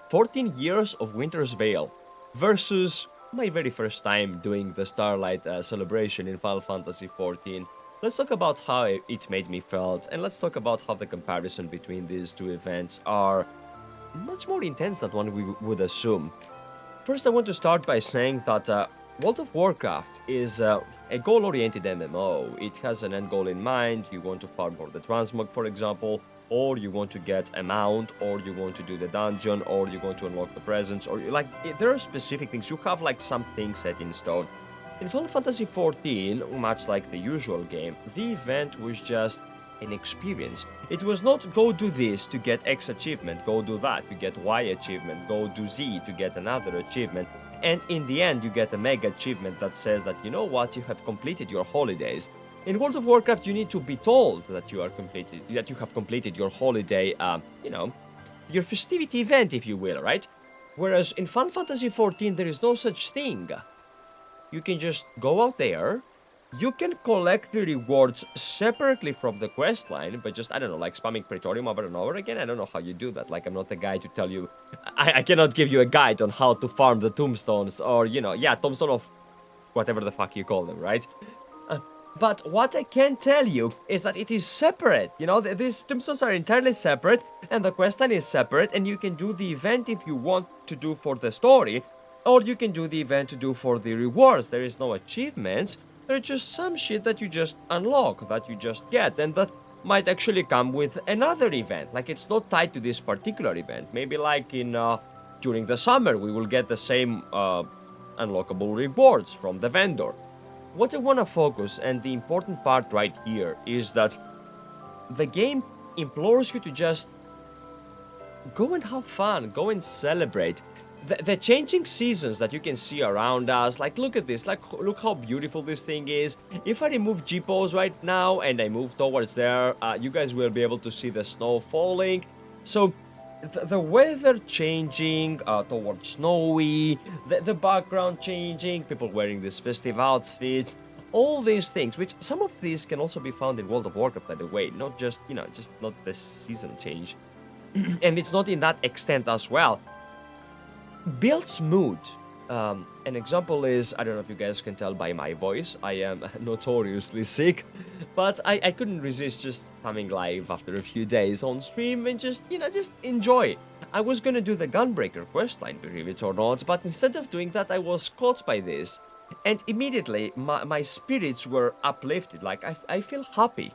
14 years of Winter's Veil versus my very first time doing the Starlight celebration in Final Fantasy XIV. Let's talk about how it made me felt, and let's talk about how the comparison between these two events are much more intense than one we would assume. First, I want to start by saying that World of Warcraft is a goal-oriented MMO. It has an end goal in mind. You want to farm for the transmog, for example, or you want to get a mount, or you want to do the dungeon, or you want to unlock the presents, or there are specific things. You have some things set in stone. In Final Fantasy XIV, much like the usual game, the event was just an experience. It was not go do this to get X achievement, go do that to get Y achievement, go do Z to get another achievement, and in the end you get a mega achievement that says that, you know what, you have completed your holidays. In World of Warcraft, you need to be told that you have completed your holiday, your festivity event, if you will, right? Whereas in Final Fantasy XIV, there is no such thing. You can just go out there, you can collect the rewards separately from the quest line, but just, spamming Praetorium over and over again. I don't know how you do that. I'm not the guy to tell you. I cannot give you a guide on how to farm the tombstones or, tombstone of whatever the fuck you call them, right? But what I can tell you is that it is separate. These tombstones are entirely separate, and the quest line is separate, and you can do the event if you want to do for the story, or you can do the event to do for the rewards. There is no achievements. There's just some shit that you just unlock, that you just get, and that might actually come with another event. It's not tied to this particular event. Maybe during the summer, we will get the same unlockable rewards from the vendor. What I want to focus, and the important part right here, is that the game implores you to just go and have fun, go and celebrate. The changing seasons that you can see around us, look at this, look how beautiful this thing is. If I remove G-pose right now and I move towards there, you guys will be able to see the snow falling. So the weather changing towards snowy, the background changing, people wearing these festive outfits, all these things, which some of these can also be found in World of Warcraft, by the way, not just, just not the season change. And it's not in that extent as well. Builds mood. An example is, I don't know if you guys can tell by my voice, I am notoriously sick, but I couldn't resist just coming live after a few days on stream and just enjoy. I was gonna do the Gunbreaker questline, believe it or not, but instead of doing that, I was caught by this. And immediately, my spirits were uplifted, I feel happy.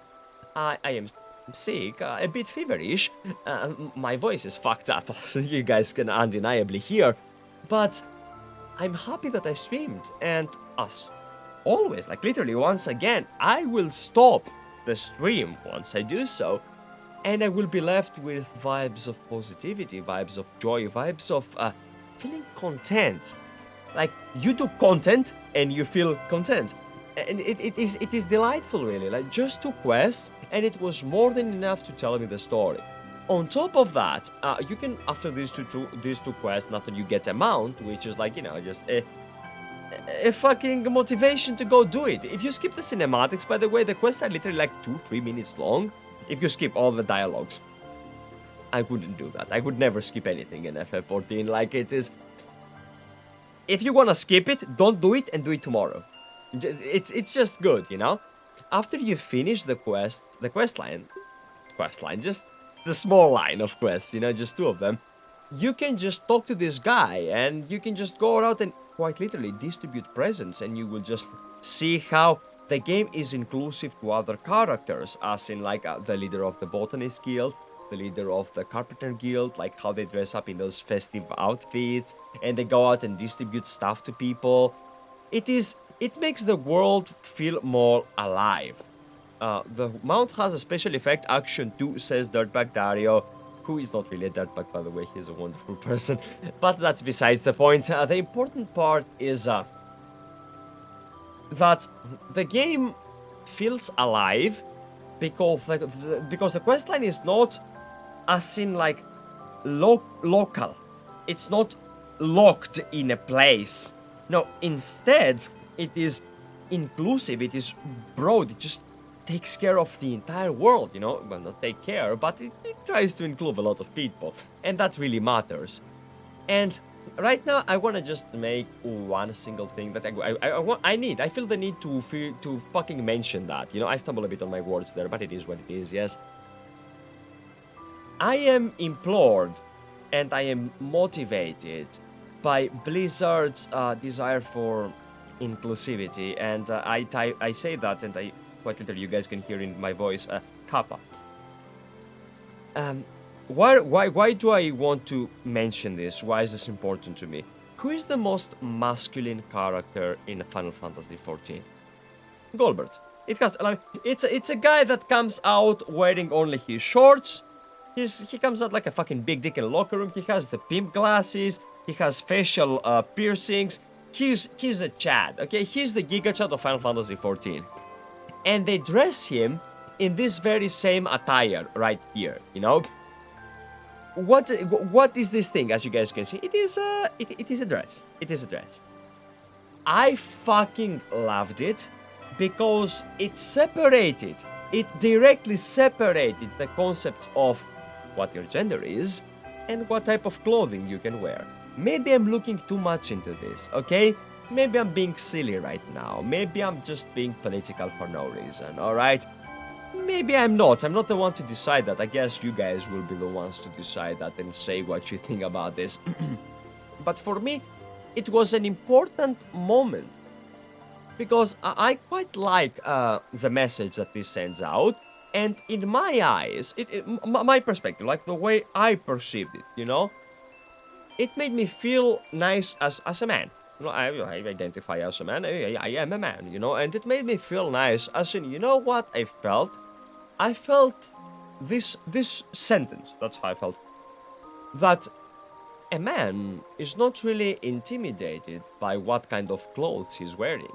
I am sick, a bit feverish, my voice is fucked up, so you guys can undeniably hear, but I'm happy that I streamed, and as always, literally once again, I will stop the stream once I do so, and I will be left with vibes of positivity, vibes of joy, vibes of feeling content. You do content, and you feel content. And it is delightful, really. Just 2 quests, and it was more than enough to tell me the story. On top of that, you can, after these two quests, after you get a mount, which is just a fucking motivation to go do it. If you skip the cinematics, by the way, the quests are literally 2-3 minutes long. If you skip all the dialogues, I wouldn't do that. I would never skip anything in FF14. It is. If you wanna skip it, don't do it and do it tomorrow. It's just good, After you finish the quest line, just the small line of quests, just 2 of them, you can just talk to this guy, and you can just go out and quite literally distribute presents, and you will just see how the game is inclusive to other characters, as in the leader of the Botanist Guild, the leader of the Carpenter Guild, how they dress up in those festive outfits, and they go out and distribute stuff to people. It makes the world feel more alive. The mount has a special effect, Action 2, says Dirtbag Dario, who is not really a dirtbag, by the way, he's a wonderful person, but that's besides the point. The important part is that the game feels alive because the questline is not as in local. It's not locked in a place. No, instead, it is inclusive, it is broad, it just takes care of the entire world, Well, not take care, but it tries to include a lot of people, and that really matters. And right now, I want to just make one single thing that I feel the need to fucking mention that. You know, I stumble a bit on my words there, but it is what it is, yes. I am implored and I am motivated by Blizzard's desire for inclusivity, and I say that, and I quite literally, you guys can hear in my voice, Kappa. Why do I want to mention this? Why is this important to me? Who is the most masculine character in Final Fantasy XIV? Golbert. It's a guy that comes out wearing only his shorts. He comes out like a fucking big dick in the locker room. He has the pimp glasses. He has facial piercings. He's a Chad, okay? He's the Giga Chad of Final Fantasy XIV. And they dress him in this very same attire right here, you know? What is this thing? As you guys can see, it is a dress. It is a dress. I fucking loved it because it directly separated the concepts of what your gender is and what type of clothing you can wear. Maybe I'm looking too much into this, okay? Maybe I'm being silly right now. Maybe I'm just being political for no reason, alright? Maybe I'm not. I'm not the one to decide that. I guess you guys will be the ones to decide that and say what you think about this. But for me, it was an important moment because I quite like the message that this sends out. And in my eyes, my perspective, like the way I perceived it, you know, it made me feel nice as a man. You know, I identify as a man. I am a man, you know, and it made me feel nice as in, you know what I felt? I felt this sentence, that's how I felt, that a man is not really intimidated by what kind of clothes he's wearing.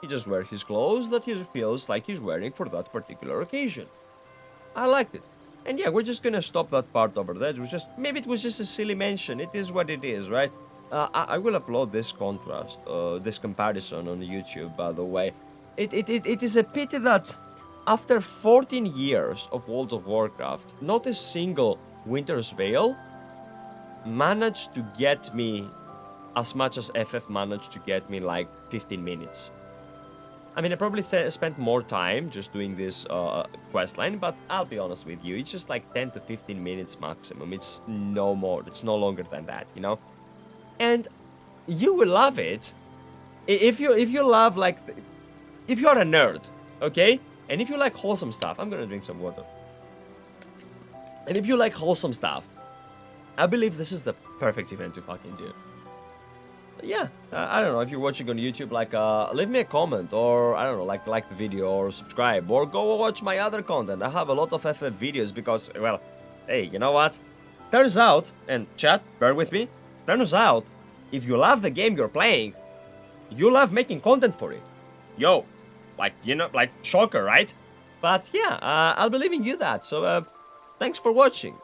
He just wears his clothes that he feels like he's wearing for that particular occasion. I liked it. And yeah, we're just gonna stop that part over there. Maybe it was just a silly mention. It is what it is, right? I will upload this contrast, this comparison on YouTube, by the way. It is a pity that after 14 years of World of Warcraft, not a single Winter's Veil managed to get me as much as FF managed to get me, like 15 minutes. I mean, I probably spent more time just doing this questline, but I'll be honest with you, it's just like 10 to 15 minutes maximum. It's no more, it's no longer than that, you know? And you will love it if you love, like, if you're a nerd, okay? And if you like wholesome stuff, I'm gonna drink some water. And if you like wholesome stuff, I believe this is the perfect event to fucking do. Yeah, I don't know, if you're watching on YouTube, like, leave me a comment, or, I don't know, like the video, or subscribe, or go watch my other content. I have a lot of FF videos because, well, hey, you know what? Turns out, and chat, bear with me, turns out, if you love the game you're playing, you love making content for it. Yo, like, you know, like, shocker, right? But yeah, I'll be leaving you that, so, thanks for watching.